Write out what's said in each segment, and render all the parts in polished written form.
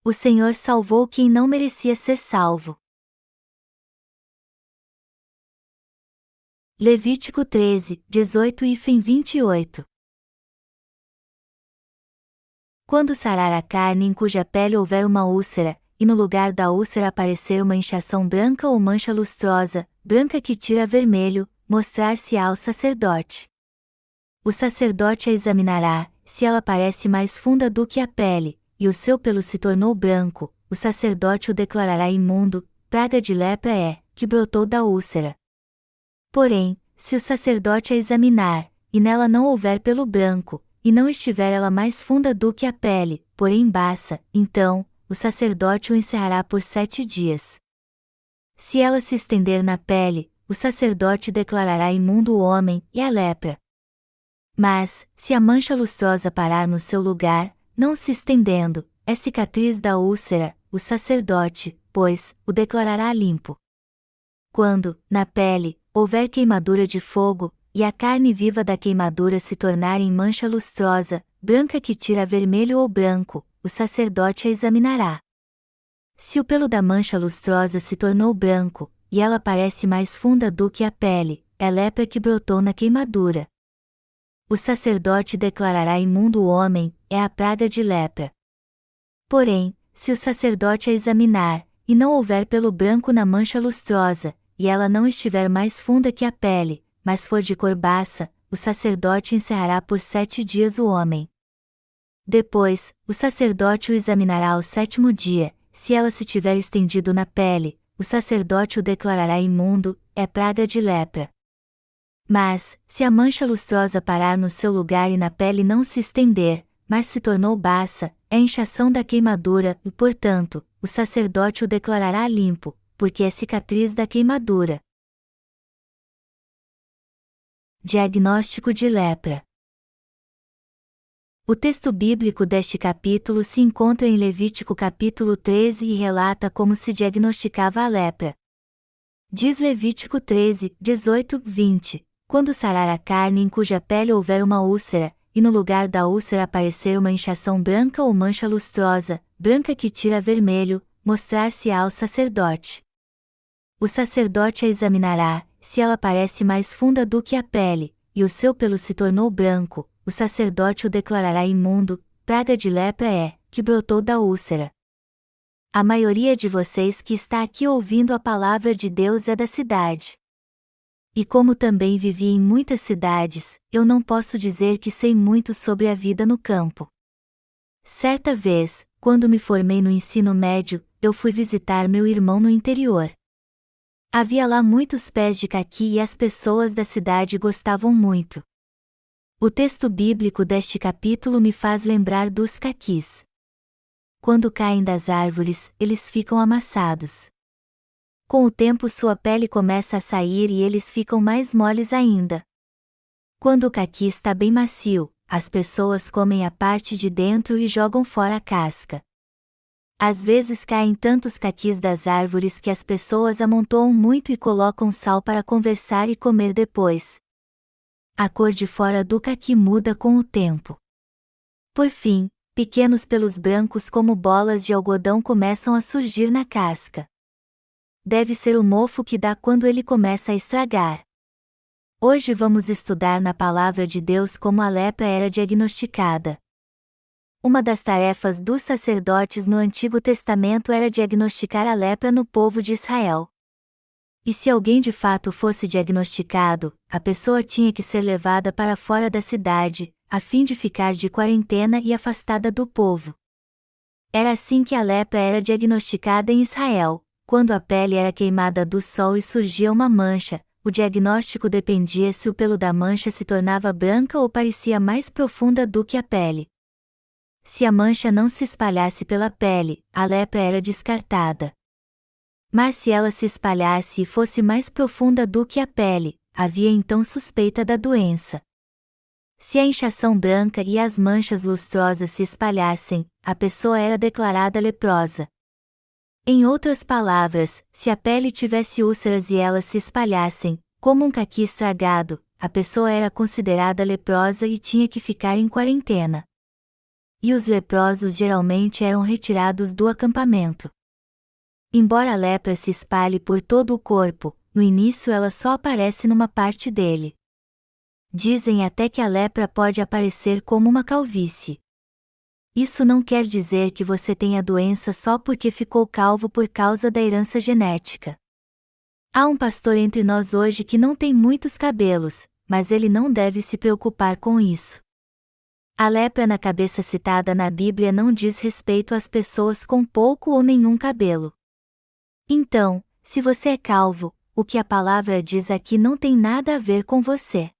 O Senhor salvou quem não merecia ser salvo. Levítico 13, 18 e 28. Quando sarar a carne em cuja pele houver uma úlcera, e no lugar da úlcera aparecer uma inchação branca ou mancha lustrosa, branca que tira vermelho, mostrar-se-á ao sacerdote. O sacerdote a examinará, se ela parece mais funda do que a pele, e o seu pelo se tornou branco, o sacerdote o declarará imundo, praga de lepra é, que brotou da úlcera. Porém, se o sacerdote a examinar, e nela não houver pelo branco, e não estiver ela mais funda do que a pele, porém baça, então, o sacerdote o encerrará por 7 dias. Se ela se estender na pele, o sacerdote declarará imundo o homem e a lepra. Mas, se a mancha lustrosa parar no seu lugar, não se estendendo, é cicatriz da úlcera, o sacerdote, pois, o declarará limpo. Quando, na pele, houver queimadura de fogo, e a carne viva da queimadura se tornar em mancha lustrosa, branca que tira vermelho ou branco, o sacerdote a examinará. Se o pelo da mancha lustrosa se tornou branco, e ela parece mais funda do que a pele, é lepra que brotou na queimadura. O sacerdote declarará imundo o homem, é a praga de lepra. Porém, se o sacerdote a examinar, e não houver pelo branco na mancha lustrosa, e ela não estiver mais funda que a pele, mas for de cor baça, o sacerdote encerrará por 7 dias o homem. Depois, o sacerdote o examinará ao 7º dia, se ela se tiver estendido na pele, o sacerdote o declarará imundo, é praga de lepra. Mas, se a mancha lustrosa parar no seu lugar e na pele não se estender, mas se tornou baça, é inchação da queimadura, e portanto, o sacerdote o declarará limpo, porque é cicatriz da queimadura. Diagnóstico de lepra. O texto bíblico deste capítulo se encontra em Levítico capítulo 13 e relata como se diagnosticava a lepra. Diz Levítico 13, 18, 20, quando sarar a carne em cuja pele houver uma úlcera, e no lugar da úlcera aparecer uma inchação branca ou mancha lustrosa, branca que tira vermelho, mostrar-se-á ao sacerdote. O sacerdote a examinará, se ela parece mais funda do que a pele, e o seu pelo se tornou branco, o sacerdote o declarará imundo, praga de lepra é, que brotou da úlcera. A maioria de vocês que está aqui ouvindo a palavra de Deus é da cidade. E como também vivi em muitas cidades, eu não posso dizer que sei muito sobre a vida no campo. Certa vez, quando me formei no ensino médio, eu fui visitar meu irmão no interior. Havia lá muitos pés de caqui e as pessoas da cidade gostavam muito. O texto bíblico deste capítulo me faz lembrar dos caquis. Quando caem das árvores, eles ficam amassados. Com o tempo sua pele começa a sair e eles ficam mais moles ainda. Quando o caqui está bem macio, as pessoas comem a parte de dentro e jogam fora a casca. Às vezes caem tantos caquis das árvores que as pessoas amontoam muito e colocam sal para conversar e comer depois. A cor de fora do caqui muda com o tempo. Por fim, pequenos pelos brancos como bolas de algodão começam a surgir na casca. Deve ser o mofo que dá quando ele começa a estragar. Hoje vamos estudar na Palavra de Deus como a lepra era diagnosticada. Uma das tarefas dos sacerdotes no Antigo Testamento era diagnosticar a lepra no povo de Israel. E se alguém de fato fosse diagnosticado, a pessoa tinha que ser levada para fora da cidade, a fim de ficar de quarentena e afastada do povo. Era assim que a lepra era diagnosticada em Israel. Quando a pele era queimada do sol e surgia uma mancha, o diagnóstico dependia se o pelo da mancha se tornava branca ou parecia mais profunda do que a pele. Se a mancha não se espalhasse pela pele, a lepra era descartada. Mas se ela se espalhasse e fosse mais profunda do que a pele, havia então suspeita da doença. Se a inchação branca e as manchas lustrosas se espalhassem, a pessoa era declarada leprosa. Em outras palavras, se a pele tivesse úlceras e elas se espalhassem, como um caqui estragado, a pessoa era considerada leprosa e tinha que ficar em quarentena. e os leprosos geralmente eram retirados do acampamento. Embora a lepra se espalhe por todo o corpo, no início ela só aparece numa parte dele. Dizem até que a lepra pode aparecer como uma calvície. Isso não quer dizer que você tenha a doença só porque ficou calvo por causa da herança genética. Há um pastor entre nós hoje que não tem muitos cabelos, mas ele não deve se preocupar com isso. A lepra na cabeça citada na Bíblia não diz respeito às pessoas com pouco ou nenhum cabelo. Então, se você é calvo, o que a palavra diz aqui não tem nada a ver com você.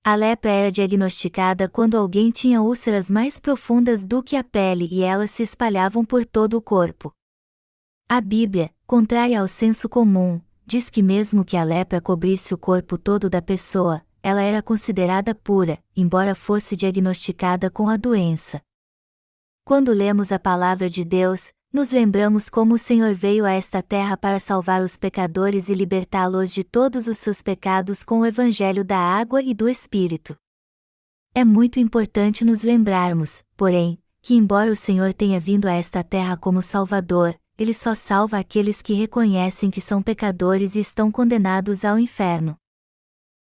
A lepra era diagnosticada quando alguém tinha úlceras mais profundas do que a pele e elas se espalhavam por todo o corpo. A Bíblia, contrária ao senso comum, diz que mesmo que a lepra cobrisse o corpo todo da pessoa, ela era considerada pura, embora fosse diagnosticada com a doença. Quando lemos a palavra de Deus, nos lembramos como o Senhor veio a esta terra para salvar os pecadores e libertá-los de todos os seus pecados com o evangelho da água e do Espírito. É muito importante nos lembrarmos, porém, que embora o Senhor tenha vindo a esta terra como Salvador, Ele só salva aqueles que reconhecem que são pecadores e estão condenados ao inferno.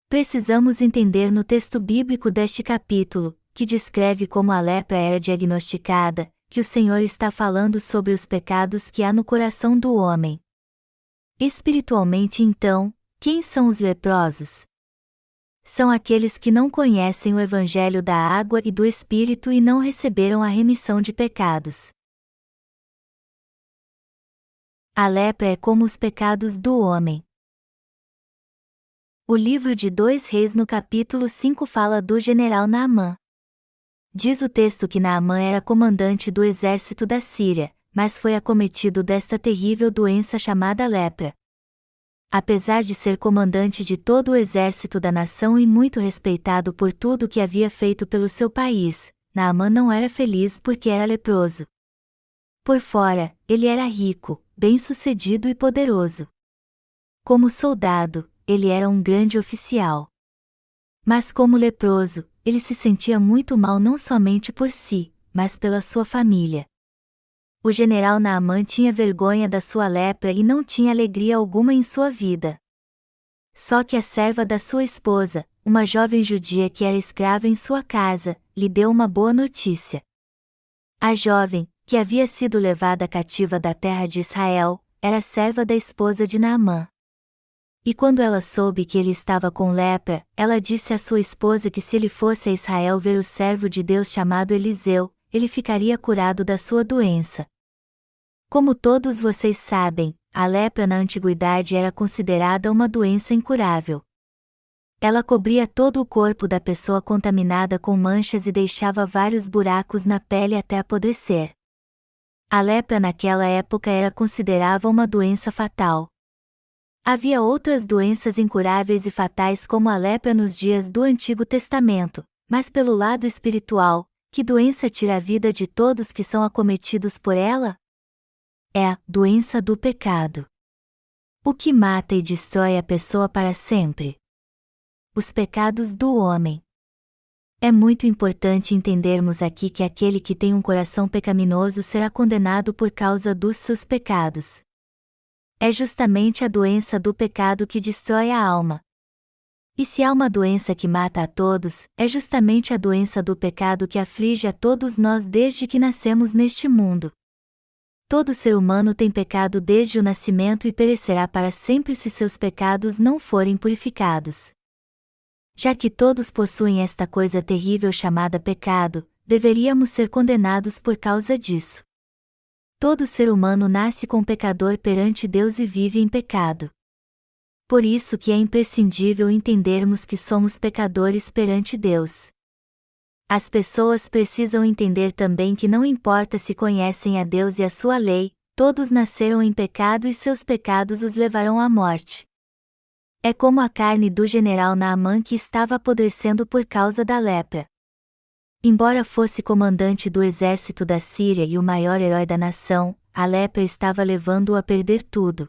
Precisamos entender no texto bíblico deste capítulo, que descreve como a lepra era diagnosticada, que o Senhor está falando sobre os pecados que há no coração do homem. Espiritualmente então, quem são os leprosos? São aqueles que não conhecem o evangelho da água e do Espírito e não receberam a remissão de pecados. A lepra é como os pecados do homem. O livro de 2 Reis no capítulo 5 fala do general Naamã. Diz o texto que Naamã era comandante do exército da Síria, mas foi acometido desta terrível doença chamada lepra. Apesar de ser comandante de todo o exército da nação e muito respeitado por tudo o que havia feito pelo seu país, Naamã não era feliz porque era leproso. Por fora, ele era rico, bem-sucedido e poderoso. Como soldado, ele era um grande oficial. Mas como leproso, ele se sentia muito mal não somente por si, mas pela sua família. O general Naamã tinha vergonha da sua lepra e não tinha alegria alguma em sua vida. Só que a serva da sua esposa, uma jovem judia que era escrava em sua casa, lhe deu uma boa notícia. A jovem, que havia sido levada cativa da terra de Israel, era serva da esposa de Naamã. E quando ela soube que ele estava com lepra, ela disse à sua esposa que se ele fosse a Israel ver o servo de Deus chamado Eliseu, ele ficaria curado da sua doença. Como todos vocês sabem, a lepra na antiguidade era considerada uma doença incurável. Ela cobria todo o corpo da pessoa contaminada com manchas e deixava vários buracos na pele até apodrecer. A lepra naquela época era considerada uma doença fatal. Havia outras doenças incuráveis e fatais como a lepra nos dias do Antigo Testamento, mas pelo lado espiritual, que doença tira a vida de todos que são acometidos por ela? É a doença do pecado. O que mata e destrói a pessoa para sempre? Os pecados do homem. É muito importante entendermos aqui que aquele que tem um coração pecaminoso será condenado por causa dos seus pecados. É justamente a doença do pecado que destrói a alma. E se há uma doença que mata a todos, é justamente a doença do pecado que aflige a todos nós desde que nascemos neste mundo. Todo ser humano tem pecado desde o nascimento e perecerá para sempre se seus pecados não forem purificados. Já que todos possuem esta coisa terrível chamada pecado, deveríamos ser condenados por causa disso. Todo ser humano nasce com pecador perante Deus e vive em pecado. Por isso que é imprescindível entendermos que somos pecadores perante Deus. As pessoas precisam entender também que não importa se conhecem a Deus e a sua lei, todos nasceram em pecado e seus pecados os levarão à morte. É como a carne do general Naamã que estava apodrecendo por causa da lepra. Embora fosse comandante do exército da Síria e o maior herói da nação, a lepra estava levando-o a perder tudo.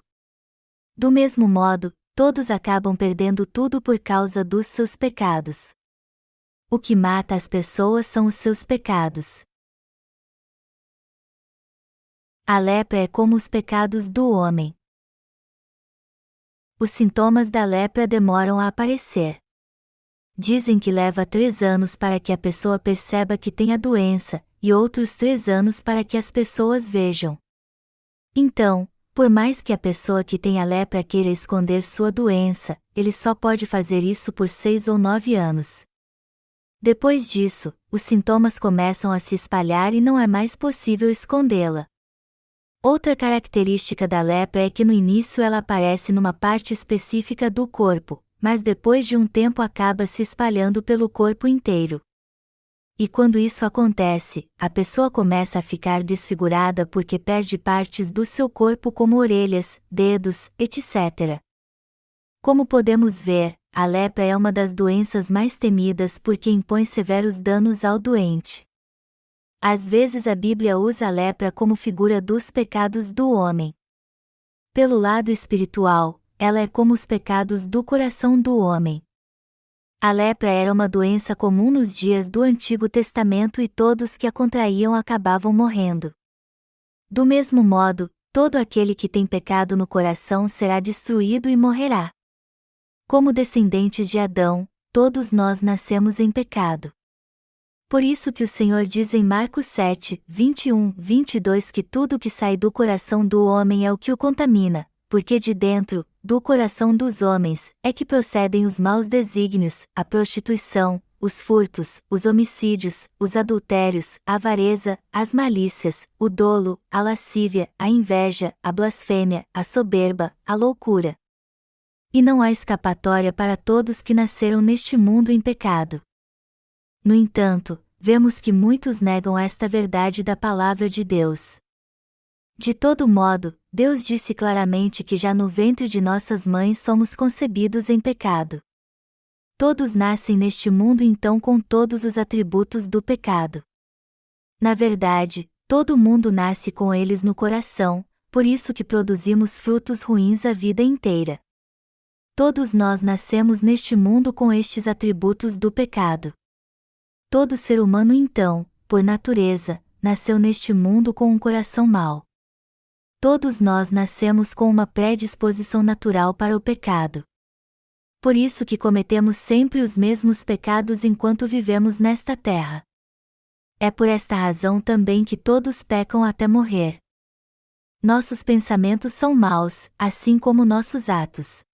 Do mesmo modo, todos acabam perdendo tudo por causa dos seus pecados. O que mata as pessoas são os seus pecados. A lepra é como os pecados do homem. Os sintomas da lepra demoram a aparecer. Dizem que leva 3 anos para que a pessoa perceba que tem a doença, e outros 3 anos para que as pessoas vejam. Então, por mais que a pessoa que tem a lepra queira esconder sua doença, ele só pode fazer isso por 6 ou 9 anos. Depois disso, os sintomas começam a se espalhar e não é mais possível escondê-la. Outra característica da lepra é que no início ela aparece numa parte específica do corpo, mas depois de um tempo acaba se espalhando pelo corpo inteiro. E quando isso acontece, a pessoa começa a ficar desfigurada porque perde partes do seu corpo como orelhas, dedos, etc. Como podemos ver, a lepra é uma das doenças mais temidas porque impõe severos danos ao doente. Às vezes a Bíblia usa a lepra como figura dos pecados do homem. Pelo lado espiritual, ela é como os pecados do coração do homem. A lepra era uma doença comum nos dias do Antigo Testamento e todos que a contraíam acabavam morrendo. Do mesmo modo, todo aquele que tem pecado no coração será destruído e morrerá. Como descendentes de Adão, todos nós nascemos em pecado. Por isso que o Senhor diz em Marcos 7, 21, 22 que tudo que sai do coração do homem é o que o contamina, porque de dentro, do coração dos homens, é que procedem os maus desígnios, a prostituição, os furtos, os homicídios, os adultérios, a avareza, as malícias, o dolo, a lascívia, a inveja, a blasfêmia, a soberba, a loucura. E não há escapatória para todos que nasceram neste mundo em pecado. No entanto, vemos que muitos negam esta verdade da palavra de Deus. De todo modo, Deus disse claramente que já no ventre de nossas mães somos concebidos em pecado. Todos nascem neste mundo então com todos os atributos do pecado. Na verdade, todo mundo nasce com eles no coração, por isso que produzimos frutos ruins a vida inteira. Todos nós nascemos neste mundo com estes atributos do pecado. Todo ser humano então, por natureza, nasceu neste mundo com um coração mau. Todos nós nascemos com uma predisposição natural para o pecado. Por isso que cometemos sempre os mesmos pecados enquanto vivemos nesta terra. É por esta razão também que todos pecam até morrer. Nossos pensamentos são maus, assim como nossos atos.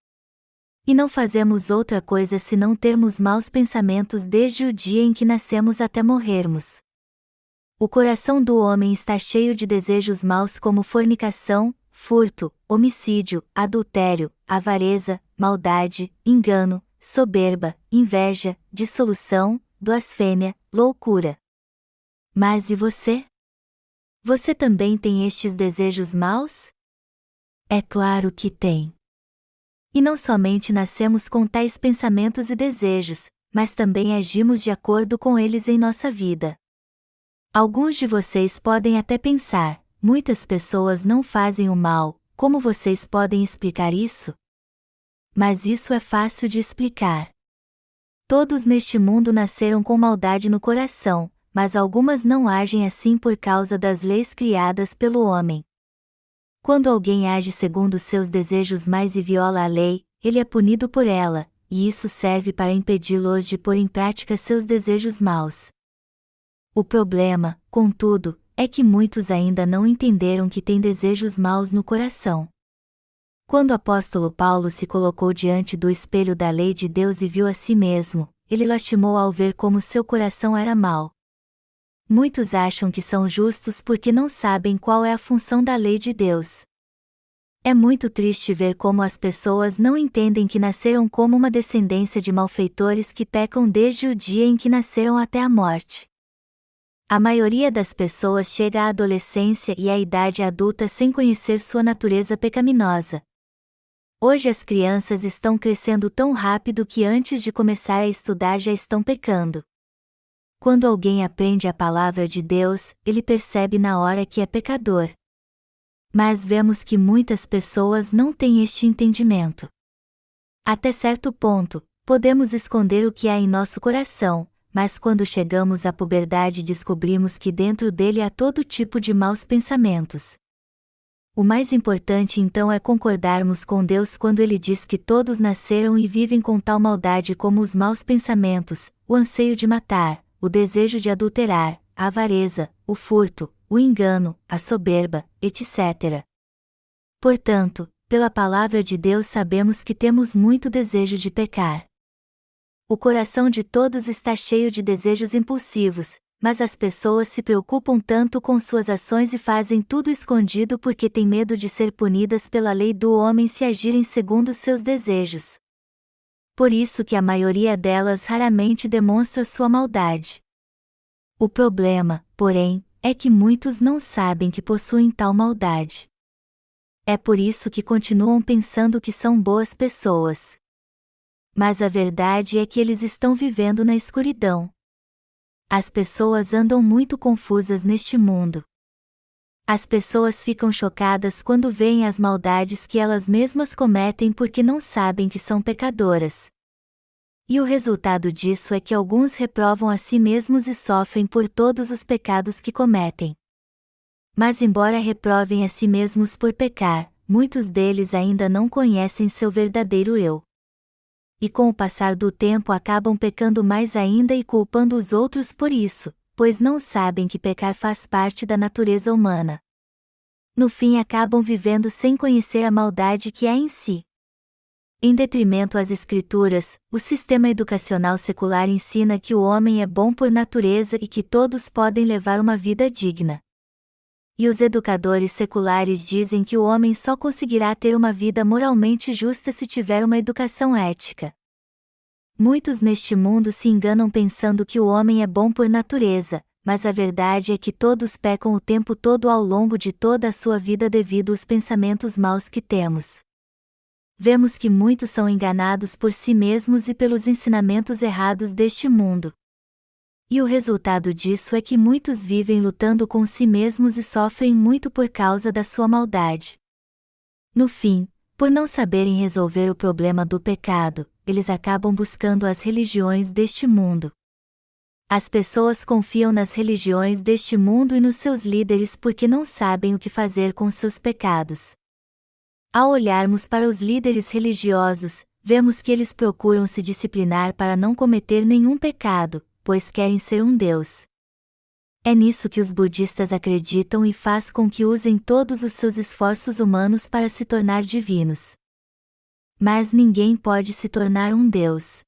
E não fazemos outra coisa senão termos maus pensamentos desde o dia em que nascemos até morrermos. O coração do homem está cheio de desejos maus como fornicação, furto, homicídio, adultério, avareza, maldade, engano, soberba, inveja, dissolução, blasfêmia, loucura. Mas e você? Você também tem estes desejos maus? É claro que tem. E não somente nascemos com tais pensamentos e desejos, mas também agimos de acordo com eles em nossa vida. Alguns de vocês podem até pensar, muitas pessoas não fazem o mal, como vocês podem explicar isso? Mas isso é fácil de explicar. Todos neste mundo nasceram com maldade no coração, mas algumas não agem assim por causa das leis criadas pelo homem. Quando alguém age segundo seus desejos mais e viola a lei, ele é punido por ela, e isso serve para impedi-los de pôr em prática seus desejos maus. O problema, contudo, é que muitos ainda não entenderam que têm desejos maus no coração. Quando o apóstolo Paulo se colocou diante do espelho da lei de Deus e viu a si mesmo, ele lastimou ao ver como seu coração era mau. Muitos acham que são justos porque não sabem qual é a função da lei de Deus. É muito triste ver como as pessoas não entendem que nasceram como uma descendência de malfeitores que pecam desde o dia em que nasceram até a morte. A maioria das pessoas chega à adolescência e à idade adulta sem conhecer sua natureza pecaminosa. Hoje as crianças estão crescendo tão rápido que antes de começar a estudar já estão pecando. Quando alguém aprende a palavra de Deus, ele percebe na hora que é pecador. Mas vemos que muitas pessoas não têm este entendimento. Até certo ponto, podemos esconder o que há em nosso coração, mas quando chegamos à puberdade descobrimos que dentro dele há todo tipo de maus pensamentos. O mais importante então é concordarmos com Deus quando Ele diz que todos nasceram e vivem com tal maldade como os maus pensamentos, o anseio de matar, o desejo de adulterar, a avareza, o furto, o engano, a soberba, etc. Portanto, pela palavra de Deus sabemos que temos muito desejo de pecar. O coração de todos está cheio de desejos impulsivos, mas as pessoas se preocupam tanto com suas ações e fazem tudo escondido porque têm medo de ser punidas pela lei do homem se agirem segundo seus desejos. Por isso que a maioria delas raramente demonstra sua maldade. O problema, porém, é que muitos não sabem que possuem tal maldade. É por isso que continuam pensando que são boas pessoas. Mas a verdade é que eles estão vivendo na escuridão. As pessoas andam muito confusas neste mundo. As pessoas ficam chocadas quando veem as maldades que elas mesmas cometem porque não sabem que são pecadoras. E o resultado disso é que alguns reprovam a si mesmos e sofrem por todos os pecados que cometem. Mas embora reprovem a si mesmos por pecar, muitos deles ainda não conhecem seu verdadeiro eu. E com o passar do tempo acabam pecando mais ainda e culpando os outros por isso, pois não sabem que pecar faz parte da natureza humana. No fim acabam vivendo sem conhecer a maldade que há em si. Em detrimento às Escrituras, o sistema educacional secular ensina que o homem é bom por natureza e que todos podem levar uma vida digna. E os educadores seculares dizem que o homem só conseguirá ter uma vida moralmente justa se tiver uma educação ética. Muitos neste mundo se enganam pensando que o homem é bom por natureza, mas a verdade é que todos pecam o tempo todo ao longo de toda a sua vida devido aos pensamentos maus que temos. Vemos que muitos são enganados por si mesmos e pelos ensinamentos errados deste mundo. E o resultado disso é que muitos vivem lutando com si mesmos e sofrem muito por causa da sua maldade. No fim, por não saberem resolver o problema do pecado, eles acabam buscando as religiões deste mundo. As pessoas confiam nas religiões deste mundo e nos seus líderes porque não sabem o que fazer com seus pecados. Ao olharmos para os líderes religiosos, vemos que eles procuram se disciplinar para não cometer nenhum pecado, pois querem ser um Deus. É nisso que os budistas acreditam e faz com que usem todos os seus esforços humanos para se tornar divinos. Mas ninguém pode se tornar um Deus.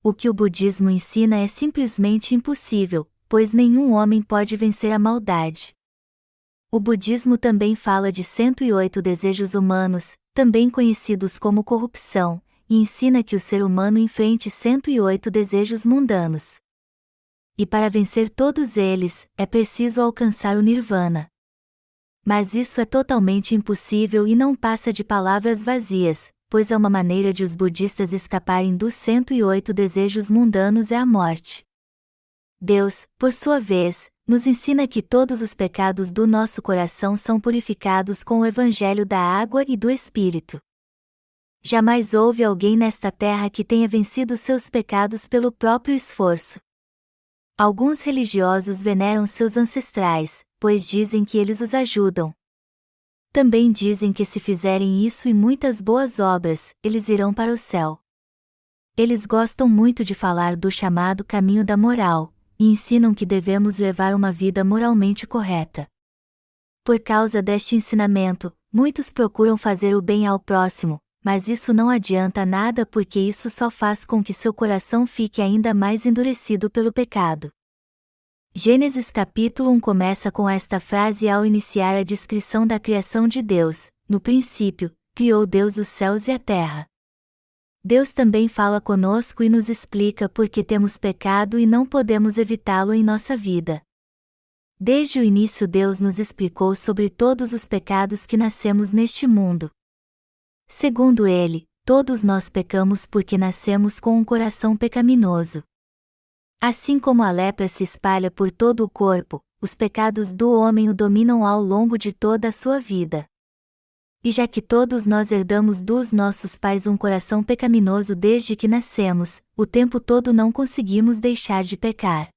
O que o budismo ensina é simplesmente impossível, pois nenhum homem pode vencer a maldade. O budismo também fala de 108 desejos humanos, também conhecidos como corrupção, e ensina que o ser humano enfrente 108 desejos mundanos. E para vencer todos eles, é preciso alcançar o Nirvana. Mas isso é totalmente impossível e não passa de palavras vazias, pois é uma maneira de os budistas escaparem dos 108 desejos mundanos é a morte. Deus, por sua vez, nos ensina que todos os pecados do nosso coração são purificados com o Evangelho da água e do Espírito. Jamais houve alguém nesta terra que tenha vencido seus pecados pelo próprio esforço. Alguns religiosos veneram seus ancestrais, pois dizem que eles os ajudam. Também dizem que se fizerem isso e muitas boas obras, eles irão para o céu. Eles gostam muito de falar do chamado caminho da moral, e ensinam que devemos levar uma vida moralmente correta. Por causa deste ensinamento, muitos procuram fazer o bem ao próximo, mas isso não adianta nada porque isso só faz com que seu coração fique ainda mais endurecido pelo pecado. Gênesis capítulo 1 começa com esta frase ao iniciar a descrição da criação de Deus: no princípio, criou Deus os céus e a terra. Deus também fala conosco e nos explica por que temos pecado e não podemos evitá-lo em nossa vida. Desde o início Deus nos explicou sobre todos os pecados que nascemos neste mundo. Segundo ele, todos nós pecamos porque nascemos com um coração pecaminoso. Assim como a lepra se espalha por todo o corpo, os pecados do homem o dominam ao longo de toda a sua vida. E já que todos nós herdamos dos nossos pais um coração pecaminoso desde que nascemos, o tempo todo não conseguimos deixar de pecar.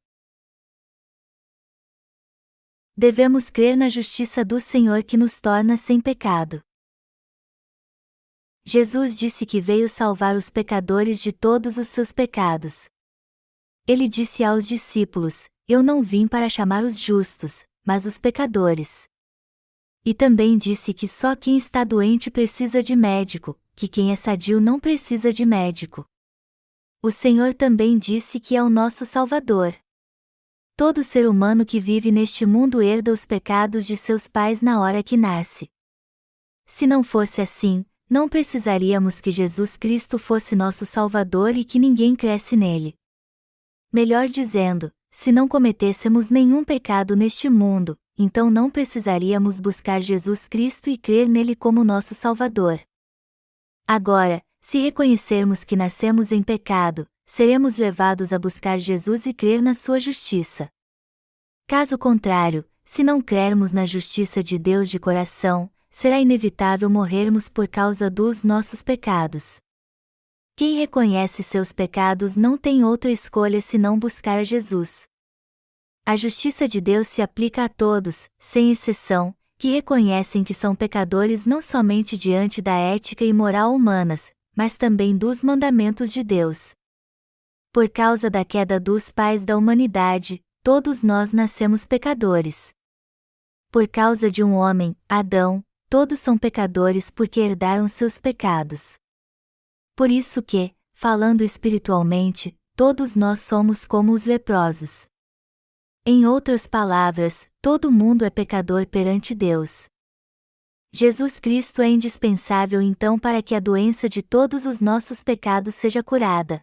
Devemos crer na justiça do Senhor que nos torna sem pecado. Jesus disse que veio salvar os pecadores de todos os seus pecados. Ele disse aos discípulos: Eu não vim para chamar os justos, mas os pecadores. E também disse que só quem está doente precisa de médico, que quem é sadio não precisa de médico. O Senhor também disse que é o nosso Salvador. Todo ser humano que vive neste mundo herda os pecados de seus pais na hora que nasce. Se não fosse assim, não precisaríamos que Jesus Cristo fosse nosso Salvador e que ninguém cresce nele. Melhor dizendo, se não cometêssemos nenhum pecado neste mundo, então não precisaríamos buscar Jesus Cristo e crer nele como nosso Salvador. Agora, se reconhecermos que nascemos em pecado, seremos levados a buscar Jesus e crer na sua justiça. Caso contrário, se não crermos na justiça de Deus de coração, será inevitável morrermos por causa dos nossos pecados. Quem reconhece seus pecados não tem outra escolha senão buscar a Jesus. A justiça de Deus se aplica a todos, sem exceção, que reconhecem que são pecadores não somente diante da ética e moral humanas, mas também dos mandamentos de Deus. Por causa da queda dos pais da humanidade, todos nós nascemos pecadores. Por causa de um homem, Adão, todos são pecadores porque herdaram seus pecados. Por isso que, falando espiritualmente, todos nós somos como os leprosos. Em outras palavras, todo mundo é pecador perante Deus. Jesus Cristo é indispensável então para que a doença de todos os nossos pecados seja curada.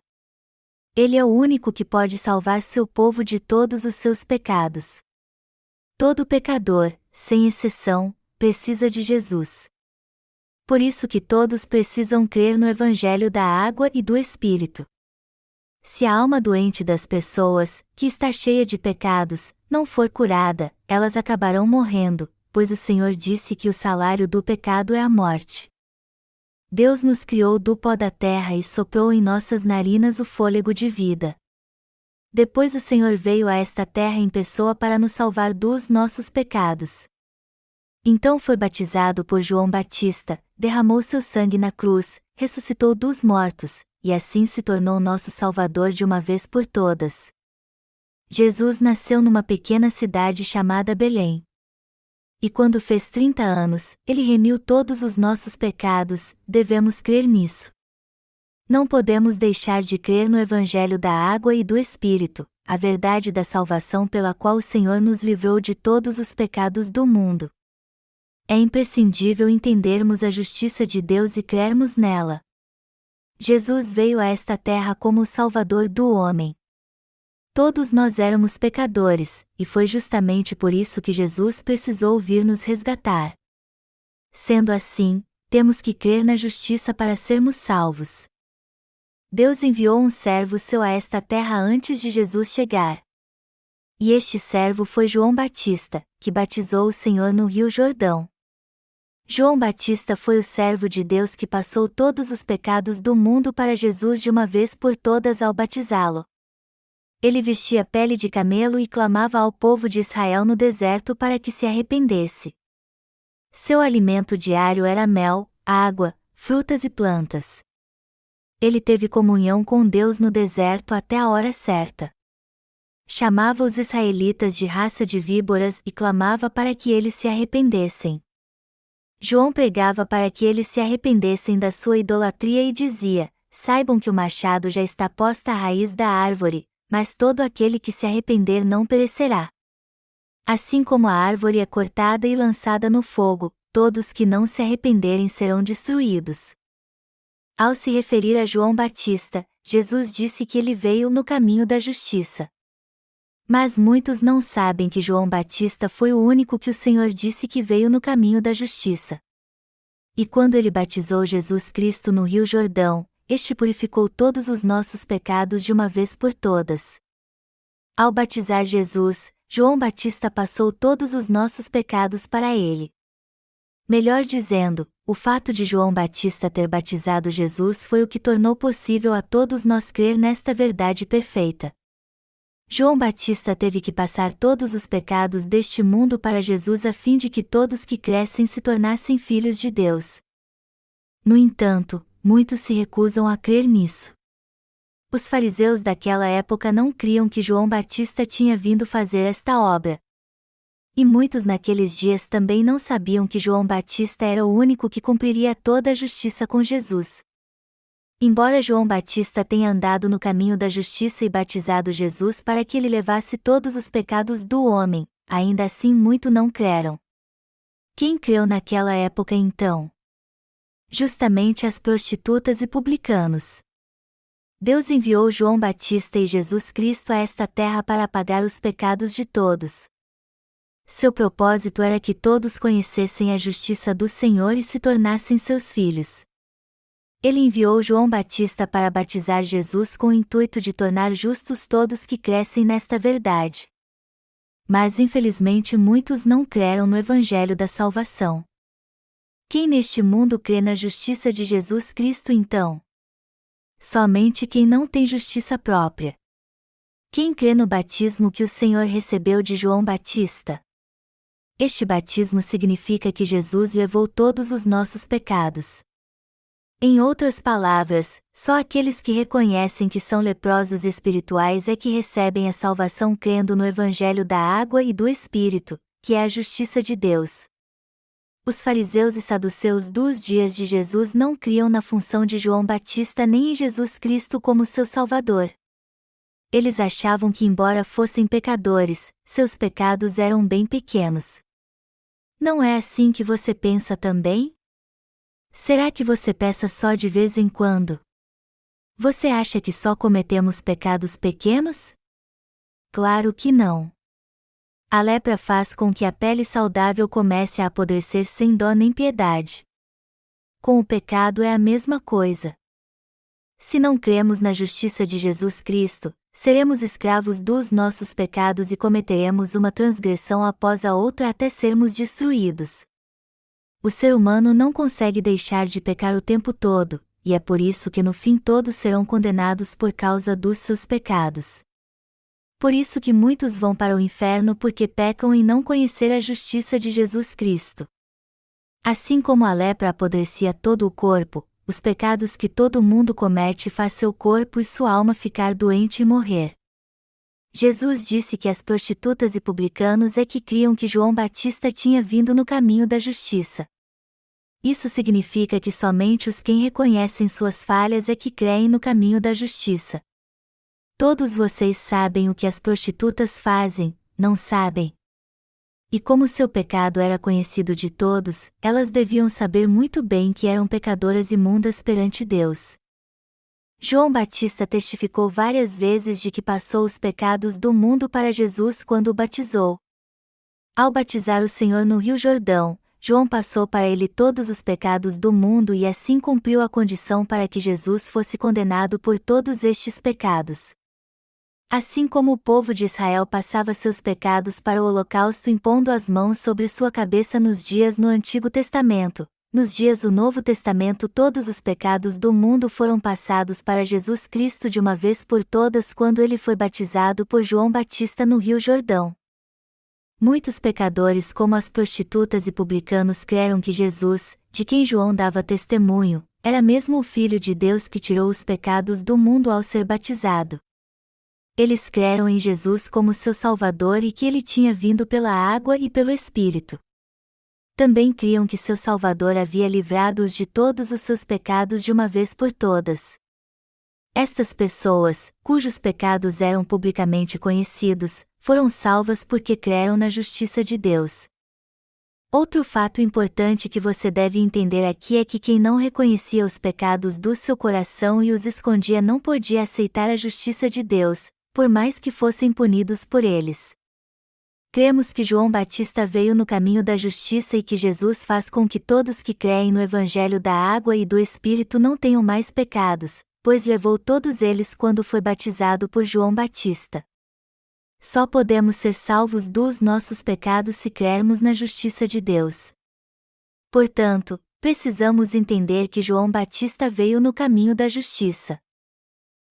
Ele é o único que pode salvar seu povo de todos os seus pecados. Todo pecador, sem exceção, precisa de Jesus. Por isso que todos precisam crer no Evangelho da Água e do Espírito. Se a alma doente das pessoas, que está cheia de pecados, não for curada, elas acabarão morrendo, pois o Senhor disse que o salário do pecado é a morte. Deus nos criou do pó da terra e soprou em nossas narinas o fôlego de vida. Depois o Senhor veio a esta terra em pessoa para nos salvar dos nossos pecados. Então foi batizado por João Batista, derramou seu sangue na cruz, ressuscitou dos mortos, e assim se tornou nosso Salvador de uma vez por todas. Jesus nasceu numa pequena cidade chamada Belém. E quando fez 30 anos, ele remiu todos os nossos pecados, devemos crer nisso. Não podemos deixar de crer no Evangelho da Água e do Espírito, a verdade da salvação pela qual o Senhor nos livrou de todos os pecados do mundo. É imprescindível entendermos a justiça de Deus e crermos nela. Jesus veio a esta terra como o Salvador do homem. Todos nós éramos pecadores, e foi justamente por isso que Jesus precisou vir nos resgatar. Sendo assim, temos que crer na justiça para sermos salvos. Deus enviou um servo seu a esta terra antes de Jesus chegar. E este servo foi João Batista, que batizou o Senhor no Rio Jordão. João Batista foi o servo de Deus que passou todos os pecados do mundo para Jesus de uma vez por todas ao batizá-lo. Ele vestia pele de camelo e clamava ao povo de Israel no deserto para que se arrependesse. Seu alimento diário era mel, água, frutas e plantas. Ele teve comunhão com Deus no deserto até a hora certa. Chamava os israelitas de raça de víboras e clamava para que eles se arrependessem. João pregava para que eles se arrependessem da sua idolatria e dizia: saibam que o machado já está posta à raiz da árvore, mas todo aquele que se arrepender não perecerá. Assim como a árvore é cortada e lançada no fogo, todos que não se arrependerem serão destruídos. Ao se referir a João Batista, Jesus disse que ele veio no caminho da justiça. Mas muitos não sabem que João Batista foi o único que o Senhor disse que veio no caminho da justiça. E quando ele batizou Jesus Cristo no Rio Jordão, este purificou todos os nossos pecados de uma vez por todas. Ao batizar Jesus, João Batista passou todos os nossos pecados para ele. Melhor dizendo, o fato de João Batista ter batizado Jesus foi o que tornou possível a todos nós crer nesta verdade perfeita. João Batista teve que passar todos os pecados deste mundo para Jesus a fim de que todos que crescem se tornassem filhos de Deus. No entanto, muitos se recusam a crer nisso. Os fariseus daquela época não criam que João Batista tinha vindo fazer esta obra. E muitos naqueles dias também não sabiam que João Batista era o único que cumpriria toda a justiça com Jesus. Embora João Batista tenha andado no caminho da justiça e batizado Jesus para que ele levasse todos os pecados do homem, ainda assim muitos não creram. Quem creu naquela época então? Justamente as prostitutas e publicanos. Deus enviou João Batista e Jesus Cristo a esta terra para apagar os pecados de todos. Seu propósito era que todos conhecessem a justiça do Senhor e se tornassem seus filhos. Ele enviou João Batista para batizar Jesus com o intuito de tornar justos todos que crescem nesta verdade. Mas infelizmente muitos não creram no Evangelho da Salvação. Quem neste mundo crê na justiça de Jesus Cristo então? Somente quem não tem justiça própria. Quem crê no batismo que o Senhor recebeu de João Batista? Este batismo significa que Jesus levou todos os nossos pecados. Em outras palavras, só aqueles que reconhecem que são leprosos espirituais é que recebem a salvação crendo no Evangelho da água e do Espírito, que é a justiça de Deus. Os fariseus e saduceus dos dias de Jesus não criam na função de João Batista nem em Jesus Cristo como seu Salvador. Eles achavam que, embora fossem pecadores, seus pecados eram bem pequenos. Não é assim que você pensa também? Será que você peca só de vez em quando? Você acha que só cometemos pecados pequenos? Claro que não. A lepra faz com que a pele saudável comece a apodrecer sem dó nem piedade. Com o pecado é a mesma coisa. Se não cremos na justiça de Jesus Cristo, seremos escravos dos nossos pecados e cometeremos uma transgressão após a outra até sermos destruídos. O ser humano não consegue deixar de pecar o tempo todo, e é por isso que no fim todos serão condenados por causa dos seus pecados. Por isso que muitos vão para o inferno porque pecam em não conhecer a justiça de Jesus Cristo. Assim como a lepra apodrecia todo o corpo, os pecados que todo mundo comete faz seu corpo e sua alma ficar doente e morrer. Jesus disse que as prostitutas e publicanos é que criam que João Batista tinha vindo no caminho da justiça. Isso significa que somente os que reconhecem suas falhas é que creem no caminho da justiça. Todos vocês sabem o que as prostitutas fazem, não sabem? E como seu pecado era conhecido de todos, elas deviam saber muito bem que eram pecadoras imundas perante Deus. João Batista testificou várias vezes de que passou os pecados do mundo para Jesus quando o batizou. Ao batizar o Senhor no Rio Jordão, João passou para ele todos os pecados do mundo e assim cumpriu a condição para que Jesus fosse condenado por todos estes pecados. Assim como o povo de Israel passava seus pecados para o holocausto impondo as mãos sobre sua cabeça nos dias no Antigo Testamento, nos dias do Novo Testamento todos os pecados do mundo foram passados para Jesus Cristo de uma vez por todas quando ele foi batizado por João Batista no Rio Jordão. Muitos pecadores como as prostitutas e publicanos creram que Jesus, de quem João dava testemunho, era mesmo o Filho de Deus que tirou os pecados do mundo ao ser batizado. Eles creram em Jesus como seu Salvador e que ele tinha vindo pela água e pelo Espírito. Também criam que seu Salvador havia livrado-os de todos os seus pecados de uma vez por todas. Estas pessoas, cujos pecados eram publicamente conhecidos, foram salvas porque creram na justiça de Deus. Outro fato importante que você deve entender aqui é que quem não reconhecia os pecados do seu coração e os escondia não podia aceitar a justiça de Deus, por mais que fossem punidos por eles. Cremos que João Batista veio no caminho da justiça e que Jesus faz com que todos que creem no Evangelho da água e do Espírito não tenham mais pecados, pois levou todos eles quando foi batizado por João Batista. Só podemos ser salvos dos nossos pecados se crermos na justiça de Deus. Portanto, precisamos entender que João Batista veio no caminho da justiça.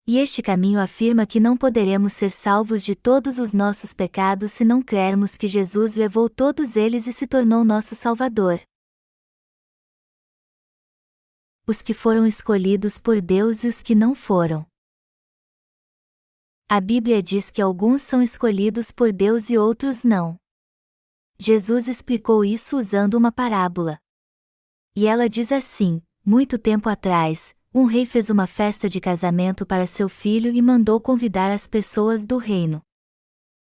E este caminho afirma que não poderemos ser salvos de todos os nossos pecados se não crermos que Jesus levou todos eles e se tornou nosso Salvador. Os que foram escolhidos por Deus e os que não foram. A Bíblia diz que alguns são escolhidos por Deus e outros não. Jesus explicou isso usando uma parábola. E ela diz assim: muito tempo atrás, um rei fez uma festa de casamento para seu filho e mandou convidar as pessoas do reino.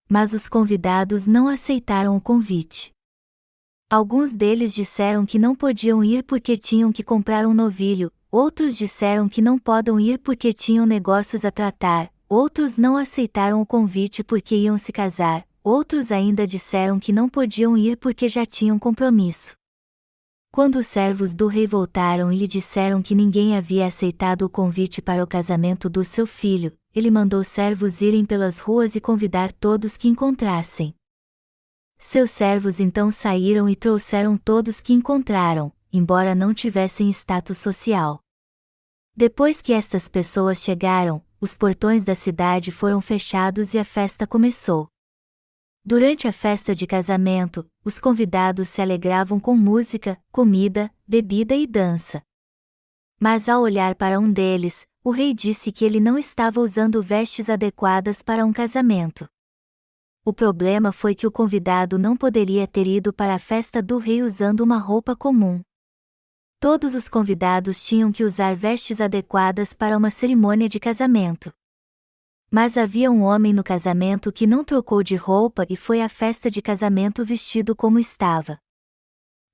Mas os convidados não aceitaram o convite. Alguns deles disseram que não podiam ir porque tinham que comprar um novilho, outros disseram que não podem ir porque tinham negócios a tratar, outros não aceitaram o convite porque iam se casar, outros ainda disseram que não podiam ir porque já tinham compromisso. Quando os servos do rei voltaram e lhe disseram que ninguém havia aceitado o convite para o casamento do seu filho, ele mandou servos irem pelas ruas e convidar todos que encontrassem. Seus servos então saíram e trouxeram todos que encontraram, embora não tivessem status social. Depois que estas pessoas chegaram, os portões da cidade foram fechados e a festa começou. Durante a festa de casamento, os convidados se alegravam com música, comida, bebida e dança. Mas ao olhar para um deles, o rei disse que ele não estava usando vestes adequadas para um casamento. O problema foi que o convidado não poderia ter ido para a festa do rei usando uma roupa comum. Todos os convidados tinham que usar vestes adequadas para uma cerimônia de casamento. Mas havia um homem no casamento que não trocou de roupa e foi à festa de casamento vestido como estava.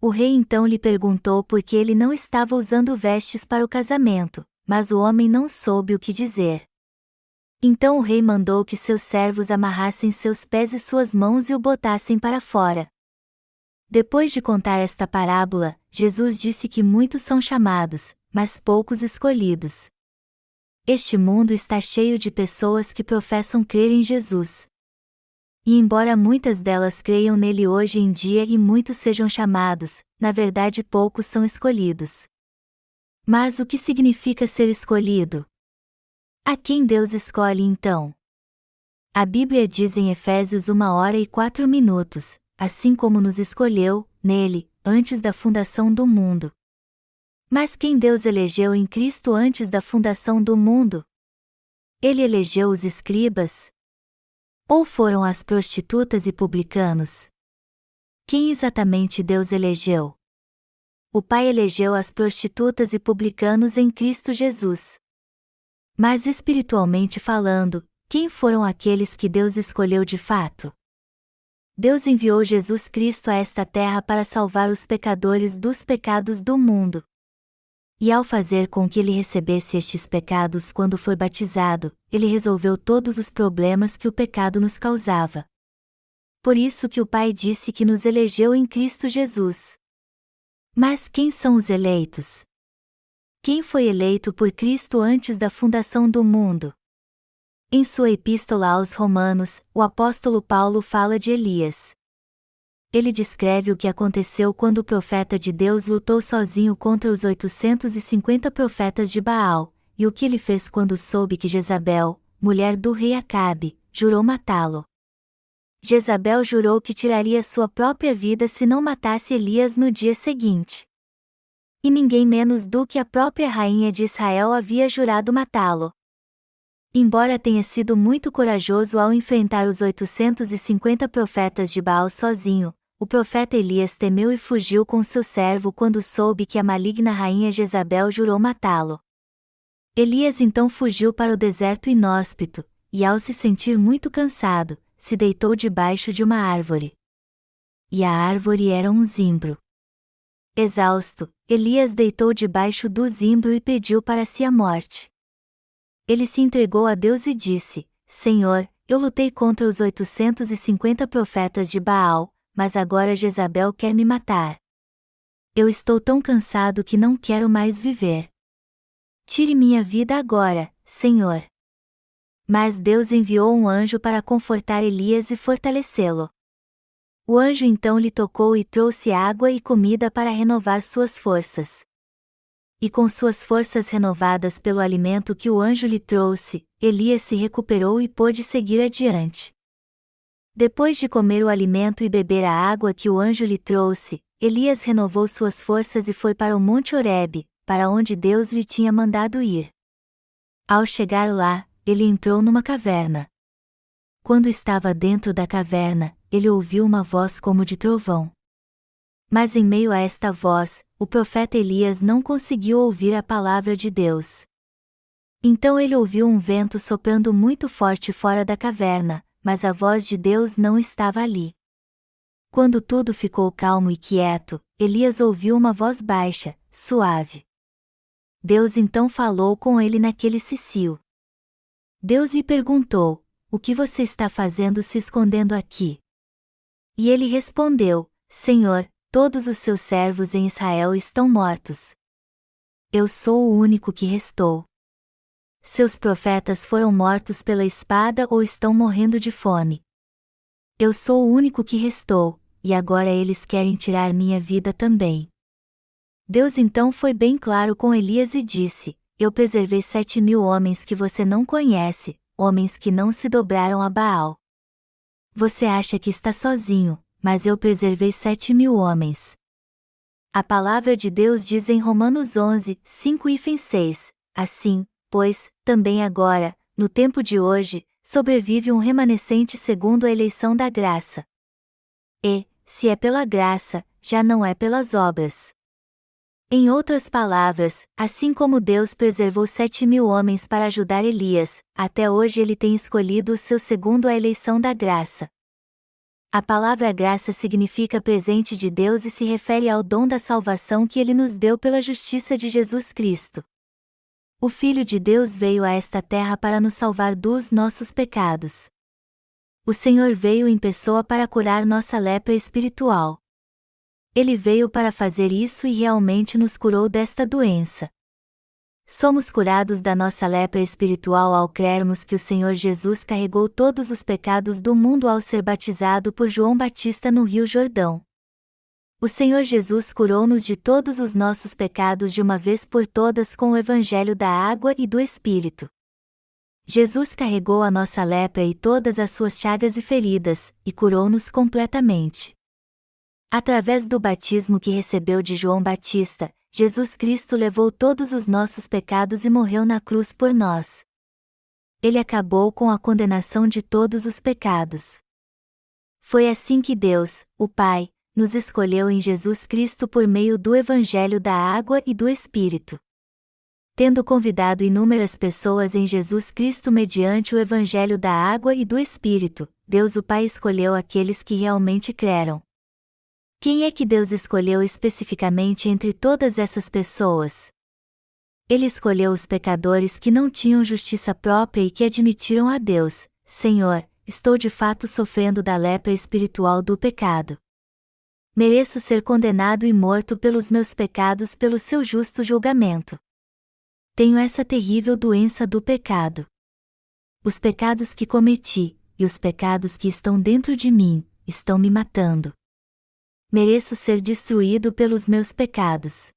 O rei então lhe perguntou por que ele não estava usando vestes para o casamento, mas o homem não soube o que dizer. Então o rei mandou que seus servos amarrassem seus pés e suas mãos e o botassem para fora. Depois de contar esta parábola, Jesus disse que muitos são chamados, mas poucos escolhidos. Este mundo está cheio de pessoas que professam crer em Jesus. E embora muitas delas creiam nele hoje em dia e muitos sejam chamados, na verdade poucos são escolhidos. Mas o que significa ser escolhido? A quem Deus escolhe então? A Bíblia diz em Efésios 1h04, assim como nos escolheu, nele, antes da fundação do mundo. Mas quem Deus elegeu em Cristo antes da fundação do mundo? Ele elegeu os escribas? Ou foram as prostitutas e publicanos? Quem exatamente Deus elegeu? O Pai elegeu as prostitutas e publicanos em Cristo Jesus. Mas espiritualmente falando, quem foram aqueles que Deus escolheu de fato? Deus enviou Jesus Cristo a esta terra para salvar os pecadores dos pecados do mundo. E ao fazer com que ele recebesse estes pecados quando foi batizado, ele resolveu todos os problemas que o pecado nos causava. Por isso que o Pai disse que nos elegeu em Cristo Jesus. Mas quem são os eleitos? Quem foi eleito por Cristo antes da fundação do mundo? Em sua epístola aos Romanos, o apóstolo Paulo fala de Elias. Ele descreve o que aconteceu quando o profeta de Deus lutou sozinho contra os 850 profetas de Baal, e o que ele fez quando soube que Jezabel, mulher do rei Acabe, jurou matá-lo. Jezabel jurou que tiraria sua própria vida se não matasse Elias no dia seguinte. E ninguém menos do que a própria rainha de Israel havia jurado matá-lo. Embora tenha sido muito corajoso ao enfrentar os 850 profetas de Baal sozinho, o profeta Elias temeu e fugiu com seu servo quando soube que a maligna rainha Jezabel jurou matá-lo. Elias então fugiu para o deserto inóspito, e ao se sentir muito cansado, se deitou debaixo de uma árvore. E a árvore era um zimbro. Exausto, Elias deitou debaixo do zimbro e pediu para si a morte. Ele se entregou a Deus e disse: Senhor, eu lutei contra os 850 profetas de Baal, mas agora Jezabel quer me matar. Eu estou tão cansado que não quero mais viver. Tire minha vida agora, Senhor. Mas Deus enviou um anjo para confortar Elias e fortalecê-lo. O anjo então lhe tocou e trouxe água e comida para renovar suas forças. E com suas forças renovadas pelo alimento que o anjo lhe trouxe, Elias se recuperou e pôde seguir adiante. Depois de comer o alimento e beber a água que o anjo lhe trouxe, Elias renovou suas forças e foi para o Monte Horebe, para onde Deus lhe tinha mandado ir. Ao chegar lá, ele entrou numa caverna. Quando estava dentro da caverna, ele ouviu uma voz como de trovão. Mas em meio a esta voz, o profeta Elias não conseguiu ouvir a palavra de Deus. Então ele ouviu um vento soprando muito forte fora da caverna, mas a voz de Deus não estava ali. Quando tudo ficou calmo e quieto, Elias ouviu uma voz baixa, suave. Deus então falou com ele naquele cicio. Deus lhe perguntou: "O que você está fazendo se escondendo aqui?" E ele respondeu: "Senhor, todos os seus servos em Israel estão mortos. Eu sou o único que restou. Seus profetas foram mortos pela espada ou estão morrendo de fome. Eu sou o único que restou, e agora eles querem tirar minha vida também." Deus então foi bem claro com Elias e disse: "Eu preservei 7.000 homens que você não conhece, homens que não se dobraram a Baal. Você acha que está sozinho, mas eu preservei 7.000 homens." A palavra de Deus diz em Romanos 11, 5 e 6, "Assim, pois, também agora, no tempo de hoje, sobrevive um remanescente segundo a eleição da graça. E, se é pela graça, já não é pelas obras." Em outras palavras, assim como Deus preservou 7.000 homens para ajudar Elias, até hoje ele tem escolhido os seus segundo a eleição da graça. A palavra graça significa presente de Deus e se refere ao dom da salvação que ele nos deu pela justiça de Jesus Cristo. O Filho de Deus veio a esta terra para nos salvar dos nossos pecados. O Senhor veio em pessoa para curar nossa lepra espiritual. Ele veio para fazer isso e realmente nos curou desta doença. Somos curados da nossa lepra espiritual ao crermos que o Senhor Jesus carregou todos os pecados do mundo ao ser batizado por João Batista no Rio Jordão. O Senhor Jesus curou-nos de todos os nossos pecados de uma vez por todas com o Evangelho da água e do Espírito. Jesus carregou a nossa lepra e todas as suas chagas e feridas, e curou-nos completamente. Através do batismo que recebeu de João Batista, Jesus Cristo levou todos os nossos pecados e morreu na cruz por nós. Ele acabou com a condenação de todos os pecados. Foi assim que Deus, o Pai, nos escolheu em Jesus Cristo por meio do Evangelho da água e do Espírito. Tendo convidado inúmeras pessoas em Jesus Cristo mediante o Evangelho da água e do Espírito, Deus o Pai escolheu aqueles que realmente creram. Quem é que Deus escolheu especificamente entre todas essas pessoas? Ele escolheu os pecadores que não tinham justiça própria e que admitiram a Deus: "Senhor, estou de fato sofrendo da lepra espiritual do pecado. Mereço ser condenado e morto pelos meus pecados pelo seu justo julgamento. Tenho essa terrível doença do pecado. Os pecados que cometi, e os pecados que estão dentro de mim, estão me matando. Mereço ser destruído pelos meus pecados.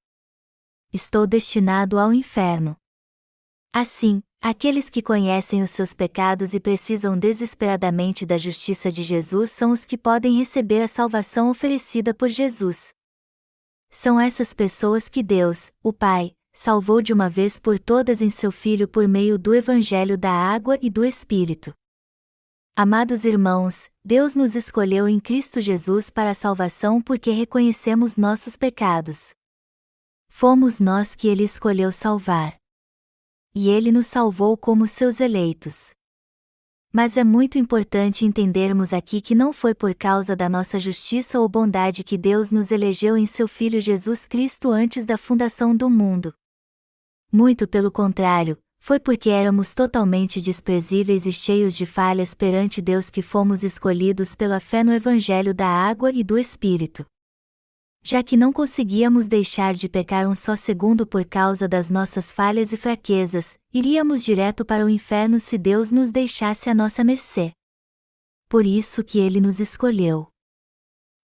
Estou destinado ao inferno." Assim, aqueles que conhecem os seus pecados e precisam desesperadamente da justiça de Jesus são os que podem receber a salvação oferecida por Jesus. São essas pessoas que Deus, o Pai, salvou de uma vez por todas em seu Filho por meio do Evangelho da água e do Espírito. Amados irmãos, Deus nos escolheu em Cristo Jesus para a salvação porque reconhecemos nossos pecados. Fomos nós que Ele escolheu salvar. E Ele nos salvou como seus eleitos. Mas é muito importante entendermos aqui que não foi por causa da nossa justiça ou bondade que Deus nos elegeu em seu Filho Jesus Cristo antes da fundação do mundo. Muito pelo contrário, foi porque éramos totalmente desprezíveis e cheios de falhas perante Deus que fomos escolhidos pela fé no Evangelho da água e do Espírito. Já que não conseguíamos deixar de pecar um só segundo por causa das nossas falhas e fraquezas, iríamos direto para o inferno se Deus nos deixasse à nossa mercê. Por isso que Ele nos escolheu.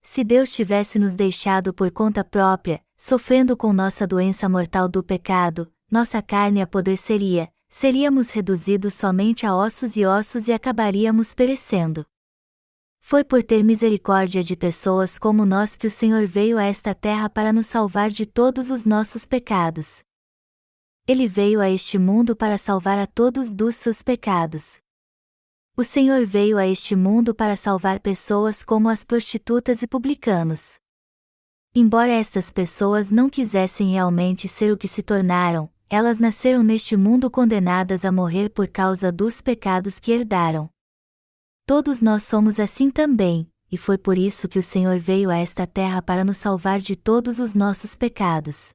Se Deus tivesse nos deixado por conta própria, sofrendo com nossa doença mortal do pecado, nossa carne apodreceria, seríamos reduzidos somente a ossos e acabaríamos perecendo. Foi por ter misericórdia de pessoas como nós que o Senhor veio a esta terra para nos salvar de todos os nossos pecados. Ele veio a este mundo para salvar a todos dos seus pecados. O Senhor veio a este mundo para salvar pessoas como as prostitutas e publicanos. Embora estas pessoas não quisessem realmente ser o que se tornaram, elas nasceram neste mundo condenadas a morrer por causa dos pecados que herdaram. Todos nós somos assim também, e foi por isso que o Senhor veio a esta terra para nos salvar de todos os nossos pecados.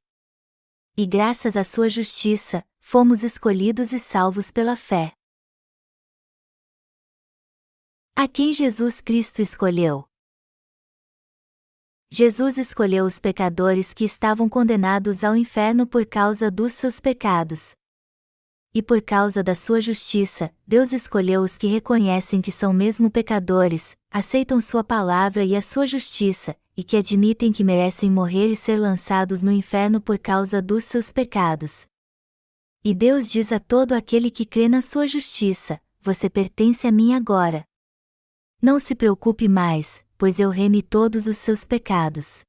E graças à sua justiça, fomos escolhidos e salvos pela fé. A quem Jesus Cristo escolheu? Jesus escolheu os pecadores que estavam condenados ao inferno por causa dos seus pecados. E por causa da sua justiça, Deus escolheu os que reconhecem que são mesmo pecadores, aceitam sua palavra e a sua justiça, e que admitem que merecem morrer e ser lançados no inferno por causa dos seus pecados. E Deus diz a todo aquele que crê na sua justiça: você pertence a mim agora. Não se preocupe mais, pois eu remi todos os seus pecados.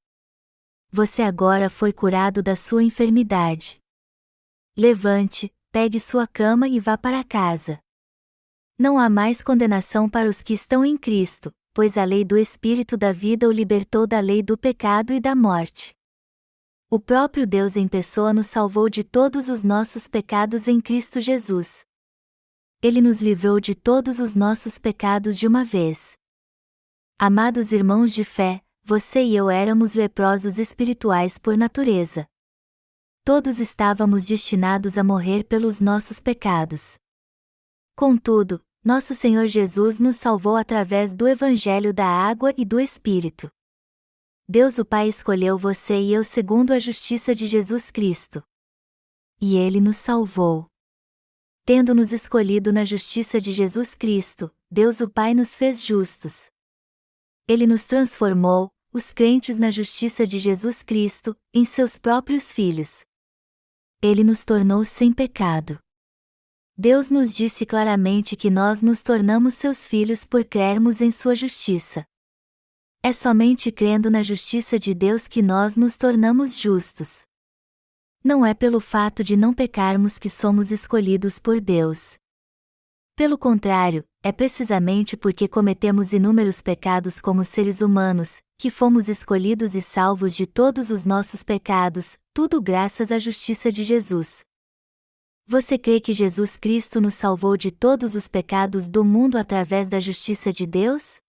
Você agora foi curado da sua enfermidade. Levante, pegue sua cama e vá para casa. Não há mais condenação para os que estão em Cristo, pois a lei do Espírito da vida o libertou da lei do pecado e da morte. O próprio Deus em pessoa nos salvou de todos os nossos pecados em Cristo Jesus. Ele nos livrou de todos os nossos pecados de uma vez. Amados irmãos de fé, você e eu éramos leprosos espirituais por natureza. Todos estávamos destinados a morrer pelos nossos pecados. Contudo, nosso Senhor Jesus nos salvou através do Evangelho da Água e do Espírito. Deus o Pai escolheu você e eu segundo a justiça de Jesus Cristo. E Ele nos salvou. Tendo-nos escolhido na justiça de Jesus Cristo, Deus o Pai nos fez justos. Ele nos transformou, os crentes na justiça de Jesus Cristo, em seus próprios filhos. Ele nos tornou sem pecado. Deus nos disse claramente que nós nos tornamos seus filhos por crermos em sua justiça. É somente crendo na justiça de Deus que nós nos tornamos justos. Não é pelo fato de não pecarmos que somos escolhidos por Deus. Pelo contrário, é precisamente porque cometemos inúmeros pecados como seres humanos, que fomos escolhidos e salvos de todos os nossos pecados, tudo graças à justiça de Jesus. Você crê que Jesus Cristo nos salvou de todos os pecados do mundo através da justiça de Deus?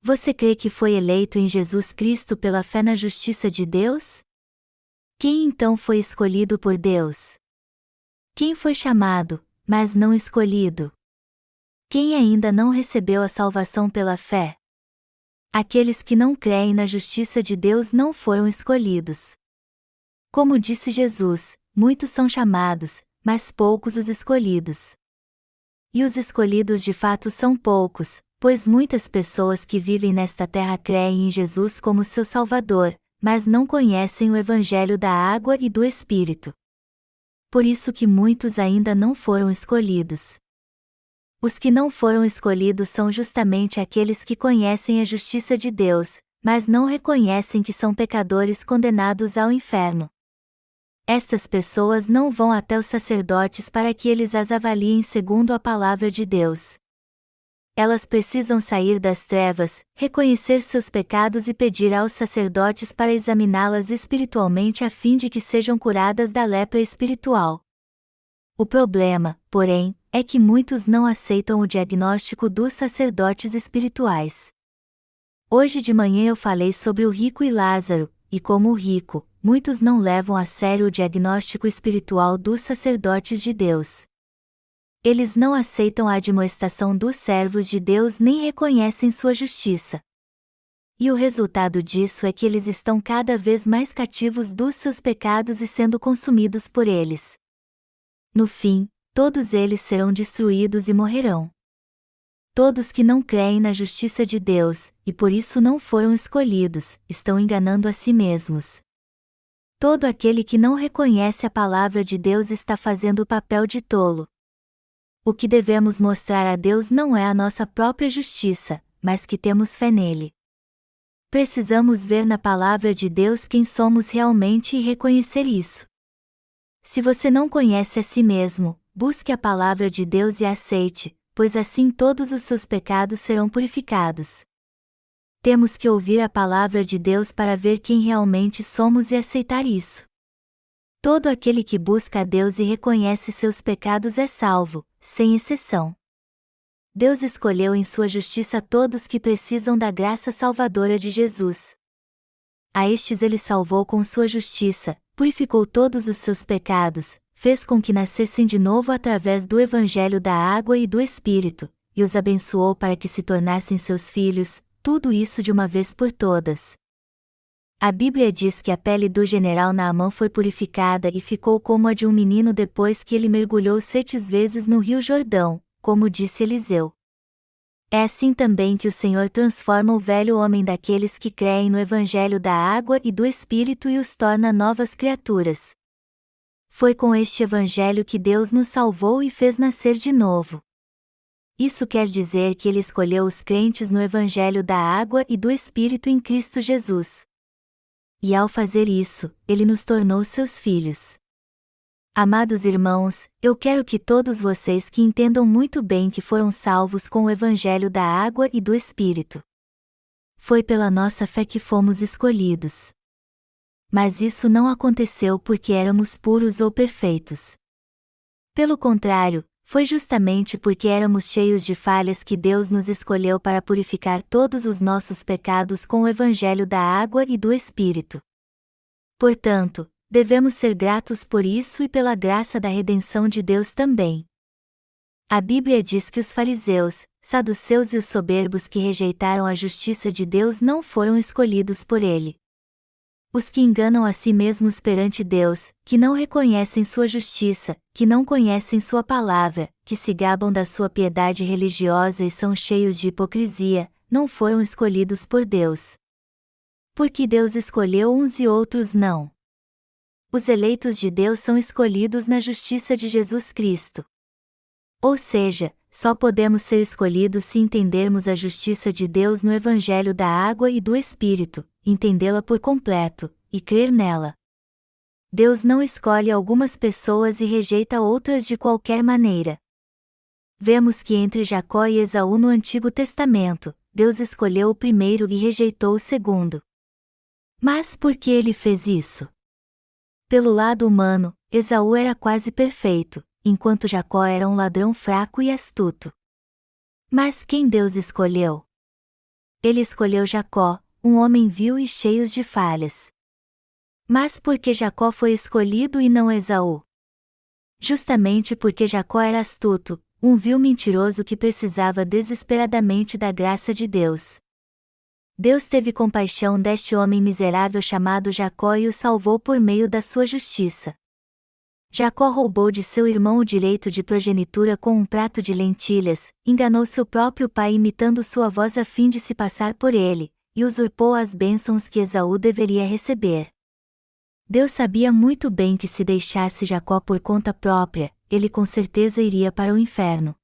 Você crê que foi eleito em Jesus Cristo pela fé na justiça de Deus? Quem então foi escolhido por Deus? Quem foi chamado, mas não escolhido? Quem ainda não recebeu a salvação pela fé? Aqueles que não creem na justiça de Deus não foram escolhidos. Como disse Jesus, muitos são chamados, mas poucos os escolhidos. E os escolhidos de fato são poucos, pois muitas pessoas que vivem nesta terra creem em Jesus como seu Salvador, mas não conhecem o Evangelho da Água e do Espírito. Por isso que muitos ainda não foram escolhidos. Os que não foram escolhidos são justamente aqueles que conhecem a justiça de Deus, mas não reconhecem que são pecadores condenados ao inferno. Estas pessoas não vão até os sacerdotes para que eles as avaliem segundo a palavra de Deus. Elas precisam sair das trevas, reconhecer seus pecados e pedir aos sacerdotes para examiná-las espiritualmente a fim de que sejam curadas da lepra espiritual. O problema, porém, é que muitos não aceitam o diagnóstico dos sacerdotes espirituais. Hoje de manhã eu falei sobre o rico e Lázaro, e como o rico, muitos não levam a sério o diagnóstico espiritual dos sacerdotes de Deus. Eles não aceitam a admoestação dos servos de Deus nem reconhecem sua justiça. E o resultado disso é que eles estão cada vez mais cativos dos seus pecados e sendo consumidos por eles. No fim, todos eles serão destruídos e morrerão. Todos que não creem na justiça de Deus, e por isso não foram escolhidos, estão enganando a si mesmos. Todo aquele que não reconhece a palavra de Deus está fazendo o papel de tolo. O que devemos mostrar a Deus não é a nossa própria justiça, mas que temos fé nele. Precisamos ver na palavra de Deus quem somos realmente e reconhecer isso. Se você não conhece a si mesmo, busque a palavra de Deus e a aceite, pois assim todos os seus pecados serão purificados. Temos que ouvir a palavra de Deus para ver quem realmente somos e aceitar isso. Todo aquele que busca a Deus e reconhece seus pecados é salvo, sem exceção. Deus escolheu em sua justiça todos que precisam da graça salvadora de Jesus. A estes ele salvou com sua justiça, purificou todos os seus pecados, fez com que nascessem de novo através do Evangelho da água e do Espírito, e os abençoou para que se tornassem seus filhos, tudo isso de uma vez por todas. A Bíblia diz que a pele do general Naamã foi purificada e ficou como a de um menino depois que ele mergulhou 7 vezes no rio Jordão, como disse Eliseu. É assim também que o Senhor transforma o velho homem daqueles que creem no Evangelho da água e do Espírito e os torna novas criaturas. Foi com este Evangelho que Deus nos salvou e fez nascer de novo. Isso quer dizer que Ele escolheu os crentes no Evangelho da água e do Espírito em Cristo Jesus. E ao fazer isso, Ele nos tornou seus filhos. Amados irmãos, eu quero que todos vocês que entendam muito bem que foram salvos com o Evangelho da água e do Espírito. Foi pela nossa fé que fomos escolhidos. Mas isso não aconteceu porque éramos puros ou perfeitos. Pelo contrário, foi justamente porque éramos cheios de falhas que Deus nos escolheu para purificar todos os nossos pecados com o Evangelho da água e do Espírito. Portanto, devemos ser gratos por isso e pela graça da redenção de Deus também. A Bíblia diz que os fariseus, saduceus e os soberbos que rejeitaram a justiça de Deus não foram escolhidos por Ele. Os que enganam a si mesmos perante Deus, que não reconhecem sua justiça, que não conhecem sua palavra, que se gabam da sua piedade religiosa e são cheios de hipocrisia, não foram escolhidos por Deus. Porque Deus escolheu uns e outros não. Os eleitos de Deus são escolhidos na justiça de Jesus Cristo. Ou seja, só podemos ser escolhidos se entendermos a justiça de Deus no Evangelho da água e do Espírito, entendê-la por completo, e crer nela. Deus não escolhe algumas pessoas e rejeita outras de qualquer maneira. Vemos que entre Jacó e Esaú no Antigo Testamento, Deus escolheu o primeiro e rejeitou o segundo. Mas por que ele fez isso? Pelo lado humano, Esaú era quase perfeito, enquanto Jacó era um ladrão fraco e astuto. Mas quem Deus escolheu? Ele escolheu Jacó, um homem vil e cheio de falhas. Mas por que Jacó foi escolhido e não Esaú? Justamente porque Jacó era astuto, um vil mentiroso que precisava desesperadamente da graça de Deus. Deus teve compaixão deste homem miserável chamado Jacó e o salvou por meio da sua justiça. Jacó roubou de seu irmão o direito de progenitura com um prato de lentilhas, enganou seu próprio pai imitando sua voz a fim de se passar por ele, e usurpou as bênçãos que Esaú deveria receber. Deus sabia muito bem que se deixasse Jacó por conta própria, ele com certeza iria para o inferno.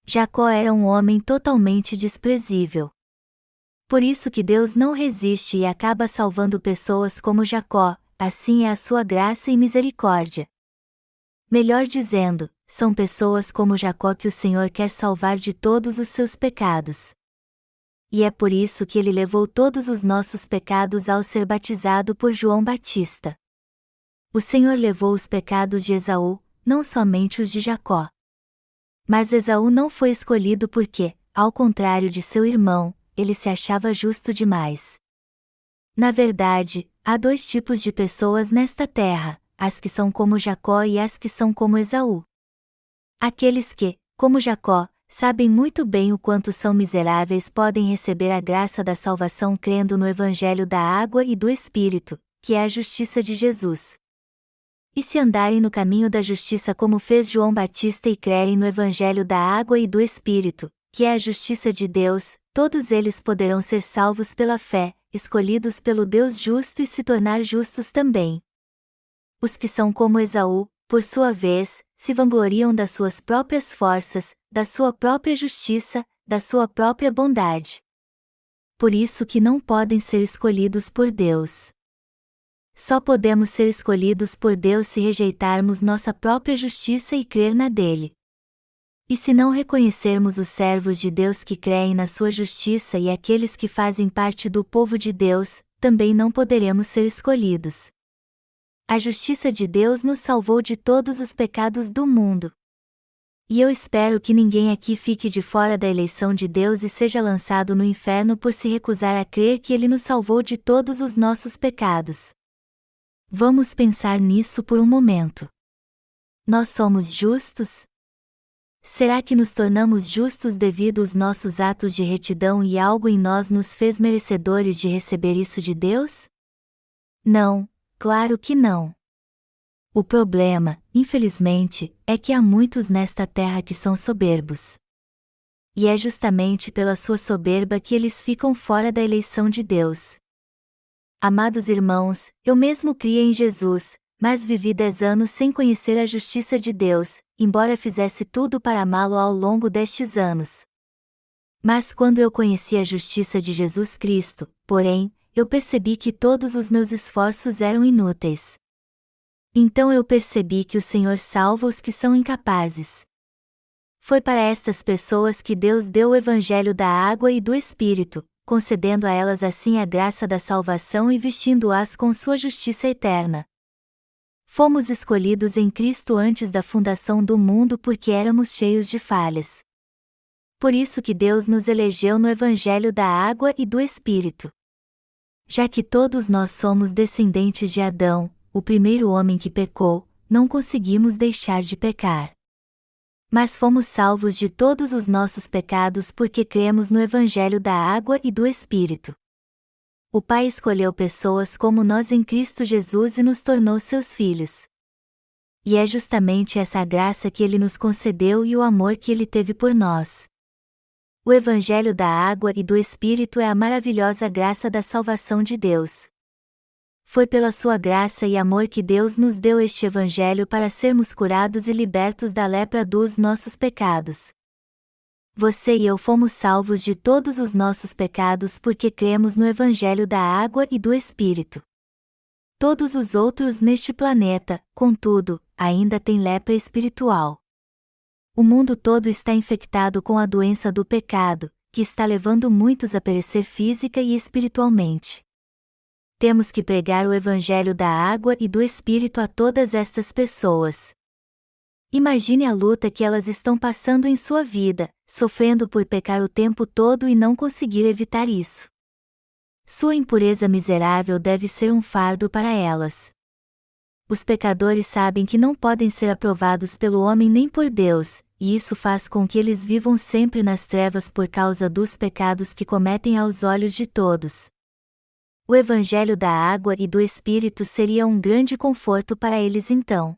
Jacó era um homem totalmente desprezível. Por isso que Deus não resiste e acaba salvando pessoas como Jacó, assim é a sua graça e misericórdia. Melhor dizendo, são pessoas como Jacó que o Senhor quer salvar de todos os seus pecados. E é por isso que ele levou todos os nossos pecados ao ser batizado por João Batista. O Senhor levou os pecados de Esaú, não somente os de Jacó. Mas Esaú não foi escolhido porque, ao contrário de seu irmão, ele se achava justo demais. Na verdade, há 2 tipos de pessoas nesta terra, as que são como Jacó e as que são como Esaú. Aqueles que, como Jacó, sabem muito bem o quanto são miseráveis podem receber a graça da salvação crendo no Evangelho da água e do Espírito, que é a justiça de Jesus. E se andarem no caminho da justiça como fez João Batista e crerem no Evangelho da água e do Espírito, que é a justiça de Deus, todos eles poderão ser salvos pela fé, escolhidos pelo Deus justo e se tornar justos também. Os que são como Esaú, por sua vez, se vangloriam das suas próprias forças, da sua própria justiça, da sua própria bondade. Por isso que não podem ser escolhidos por Deus. Só podemos ser escolhidos por Deus se rejeitarmos nossa própria justiça e crer na dele. E se não reconhecermos os servos de Deus que creem na sua justiça e aqueles que fazem parte do povo de Deus, também não poderemos ser escolhidos. A justiça de Deus nos salvou de todos os pecados do mundo. E eu espero que ninguém aqui fique de fora da eleição de Deus e seja lançado no inferno por se recusar a crer que Ele nos salvou de todos os nossos pecados. Vamos pensar nisso por um momento. Nós somos justos? Será que nos tornamos justos devido aos nossos atos de retidão e algo em nós nos fez merecedores de receber isso de Deus? Não, claro que não. O problema, infelizmente, é que há muitos nesta terra que são soberbos. E é justamente pela sua soberba que eles ficam fora da eleição de Deus. Amados irmãos, eu mesmo criei em Jesus, mas vivi 10 anos sem conhecer a justiça de Deus, embora fizesse tudo para amá-lo ao longo destes anos. Mas quando eu conheci a justiça de Jesus Cristo, porém, eu percebi que todos os meus esforços eram inúteis. Então eu percebi que o Senhor salva os que são incapazes. Foi para estas pessoas que Deus deu o Evangelho da água e do Espírito, concedendo a elas assim a graça da salvação e vestindo-as com sua justiça eterna. Fomos escolhidos em Cristo antes da fundação do mundo porque éramos cheios de falhas. Por isso que Deus nos elegeu no Evangelho da água e do Espírito. Já que todos nós somos descendentes de Adão, o primeiro homem que pecou, não conseguimos deixar de pecar. Mas fomos salvos de todos os nossos pecados porque cremos no Evangelho da água e do Espírito. O Pai escolheu pessoas como nós em Cristo Jesus e nos tornou seus filhos. E é justamente essa graça que Ele nos concedeu e o amor que Ele teve por nós. O Evangelho da água e do Espírito é a maravilhosa graça da salvação de Deus. Foi pela sua graça e amor que Deus nos deu este Evangelho para sermos curados e libertos da lepra dos nossos pecados. Você e eu fomos salvos de todos os nossos pecados porque cremos no Evangelho da água e do Espírito. Todos os outros neste planeta, contudo, ainda têm lepra espiritual. O mundo todo está infectado com a doença do pecado, que está levando muitos a perecer física e espiritualmente. Temos que pregar o Evangelho da água e do Espírito a todas estas pessoas. Imagine a luta que elas estão passando em sua vida, sofrendo por pecar o tempo todo e não conseguir evitar isso. Sua impureza miserável deve ser um fardo para elas. Os pecadores sabem que não podem ser aprovados pelo homem nem por Deus, e isso faz com que eles vivam sempre nas trevas por causa dos pecados que cometem aos olhos de todos. O Evangelho da água e do Espírito seria um grande conforto para eles então.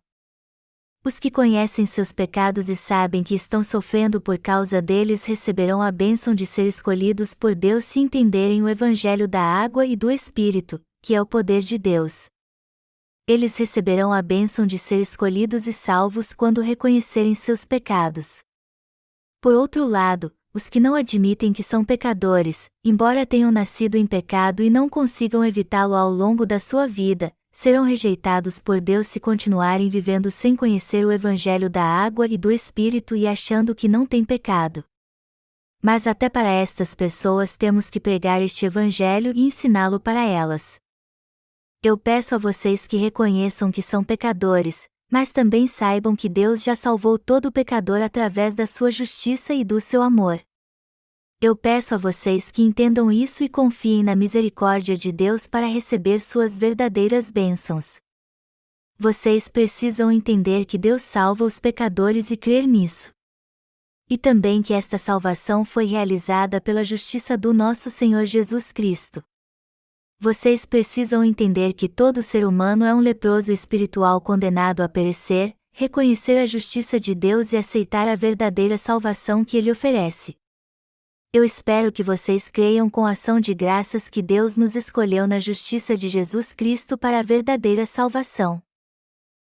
Os que conhecem seus pecados e sabem que estão sofrendo por causa deles receberão a bênção de ser escolhidos por Deus se entenderem o Evangelho da água e do Espírito, que é o poder de Deus. Eles receberão a bênção de ser escolhidos e salvos quando reconhecerem seus pecados. Por outro lado, os que não admitem que são pecadores, embora tenham nascido em pecado e não consigam evitá-lo ao longo da sua vida, serão rejeitados por Deus se continuarem vivendo sem conhecer o Evangelho da água e do Espírito e achando que não têm pecado. Mas até para estas pessoas temos que pregar este Evangelho e ensiná-lo para elas. Eu peço a vocês que reconheçam que são pecadores, mas também saibam que Deus já salvou todo pecador através da sua justiça e do seu amor. Eu peço a vocês que entendam isso e confiem na misericórdia de Deus para receber suas verdadeiras bênçãos. Vocês precisam entender que Deus salva os pecadores e crer nisso. E também que esta salvação foi realizada pela justiça do nosso Senhor Jesus Cristo. Vocês precisam entender que todo ser humano é um leproso espiritual condenado a perecer, reconhecer a justiça de Deus e aceitar a verdadeira salvação que Ele oferece. Eu espero que vocês creiam com ação de graças que Deus nos escolheu na justiça de Jesus Cristo para a verdadeira salvação.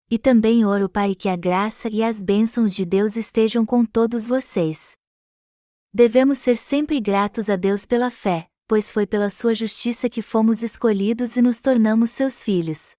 E também oro para que a graça e as bênçãos de Deus estejam com todos vocês. Devemos ser sempre gratos a Deus pela fé, pois foi pela sua justiça que fomos escolhidos e nos tornamos seus filhos.